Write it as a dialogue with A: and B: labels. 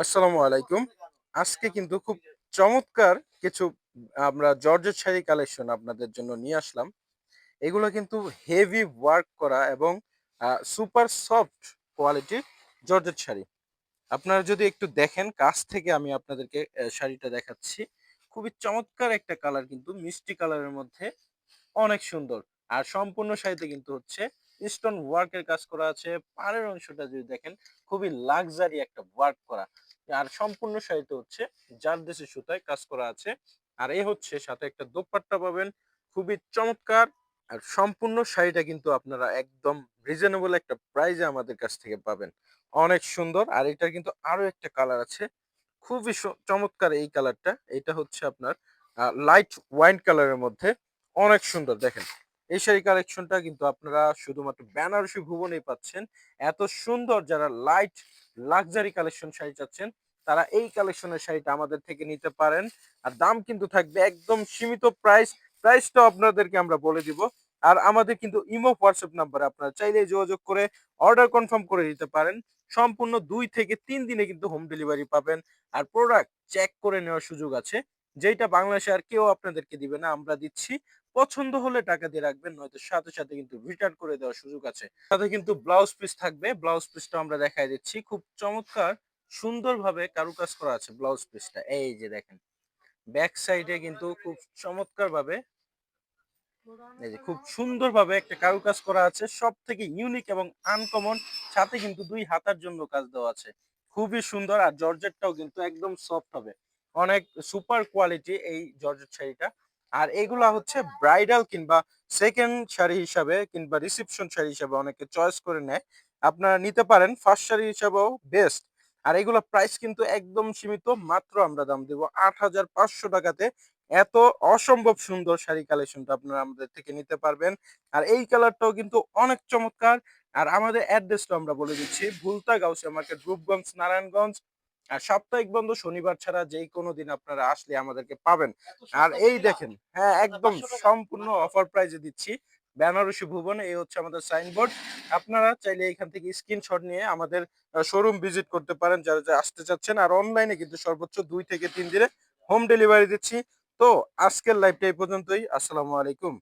A: আসসালামু আলাইকুম। আজকে কিন্তু খুব চমৎকার কিছু আমরা জর্জেট শাড়ি কালেকশন আপনাদের জন্য নিয়ে আসলাম। এগুলো কিন্তু হেভি ওয়ার্ক করা এবং সুপার সফট কোয়ালিটির জর্জেট শাড়ি। আপনারা যদি একটু দেখেন কাছ থেকে আমি আপনাদেরকে শাড়িটা দেখাচ্ছি। খুবই চমৎকার একটা কালার কিন্তু মিষ্টি কালারের মধ্যে অনেক সুন্দর। আর সম্পূর্ণ শাড়িতে কিন্তু হচ্ছে স্টোন ওয়ার্ক এর কাজ করা আছে। পাড়ের অংশটা যদি দেখেন খুবই লাক্সারি একটা ওয়ার্ক করা। আর সম্পূর্ণ শাড়িতে হচ্ছে জারদোসি সুতায় কাজ করা আছে। আর এই হচ্ছে সাথে একটা দোপাট্টা পাবেন খুবই চমৎকার। আর সম্পূর্ণ শাড়িটা কিন্তু আপনারা একদম রিজনেবল একটা প্রাইসে আমাদের কাছ থেকে পাবেন। অনেক সুন্দর। আর এটার কিন্তু আরো একটা কালার আছে। খুবই চমৎকার এই কালারটা। এটা হচ্ছে আপনার লাইট ওয়াইন কালারের মধ্যে অনেক সুন্দর দেখেন। এই শাড়ি কালেকশনটা কিন্তু আপনারা শুধুমাত্র বেনারসি ভুবনেই পাচ্ছেন। এত সুন্দর যারা লাইট লাক্সারি কালেকশন শাড়ি চাচ্ছেন, তারা এই কালেকশনের শাড়িটা আমাদের থেকে নিতে পারেন। আর দাম কিন্তু থাকবে একদম সীমিত প্রাইস। প্রাইসটাও আপনাদেরকে আমরা বলে দিব। আর আমাদের কিন্তু ইমো, হোয়াটসঅ্যাপ নাম্বারে আপনারা চাইলেই যোগাযোগ করে অর্ডার কনফার্ম করে দিতে পারেন। সম্পূর্ণ ২ থেকে ৩ দিনে কিন্তু হোম ডেলিভারি পাবেন। আর প্রোডাক্ট চেক করে নেওয়ার সুযোগ আছে। যেইটা বাংলাদেশে আর কেউ আপনাদেরকে দিবে না, আমরা দিচ্ছি। পছন্দ হলে টাকা দিয়ে রাখবেন, নয়তো সাথে সাথে কিন্তু রিটার্ন করে দেওয়ার সুযোগ আছে। সাথে কিন্তু ব্লাউজ পিস থাকবে। ব্লাউজ পিসটা আমরা দেখাই দিচ্ছি। খুব চমৎকার সুন্দরভাবে কারুকাজ করা আছে ব্লাউজ পিসটা। এই যে দেখেন। ব্যাক সাইডে কিন্তু খুব চমৎকারভাবে এই যে খুব সুন্দরভাবে একটা কারুকাজ করা আছে। সবথেকে ইউনিক এবং আনকমন, সাথে কিন্তু ২ হাতার জন্য কাজ দেওয়া আছে। খুবই সুন্দর। আর জর্জেটটাও কিন্তু একদম সফট হবে। অনেক সুপার কোয়ালিটি এই জর্জেট শাড়িটা। আর এগুলা হচ্ছে ব্রাইডাল কিংবা সেকেন্ড শাড়ি হিসাবে কিংবা রিসেপশন শাড়ি হিসাবে অনেকে চয়েস করে নেয়। আপনারা নিতে পারেন ফার্স্ট শাড়ি হিসাবেও বেস্ট। আর এগুলা প্রাইস কিন্তু একদম সীমিত। মাত্র আমরা দাম দিব ৳৮,৫০০ তে। এত অসম্ভব সুন্দর শাড়ি কালেকশনটা আপনারা আমাদের থেকে নিতে পারবেন। আর এই কালারটাও কিন্তু অনেক চমৎকার। আর আমাদের অ্যাড্রেসটা আমরা বলে দিচ্ছি। ভুলতা গাউসিয়া মার্কেট, রূপগঞ্জ, নারায়ণগঞ্জ। আর সাপ্তাহিক বন্ধ শনিবার ছাড়া যেই কোনো দিন আপনারা আসলে আমাদেরকে পাবেন। আর এই দেখেন, হ্যাঁ, একদম সম্পূর্ণ অফার প্রাইজে দিচ্ছি। বেনারসি ভুবন, এই হচ্ছে আমাদের সাইনবোর্ড। আপনারা চাইলে এখান থেকে স্ক্রিনশট নিয়ে আমাদের শোরুম ভিজিট করতে পারেন যারা আসতে চাচ্ছেন। আর অনলাইনে কিন্তু সর্বোচ্চ ২ থেকে ৩ দিনে হোম ডেলিভারি দিচ্ছি। তো আজকের লাইভটা এই পর্যন্তই। আসসালামু আলাইকুম।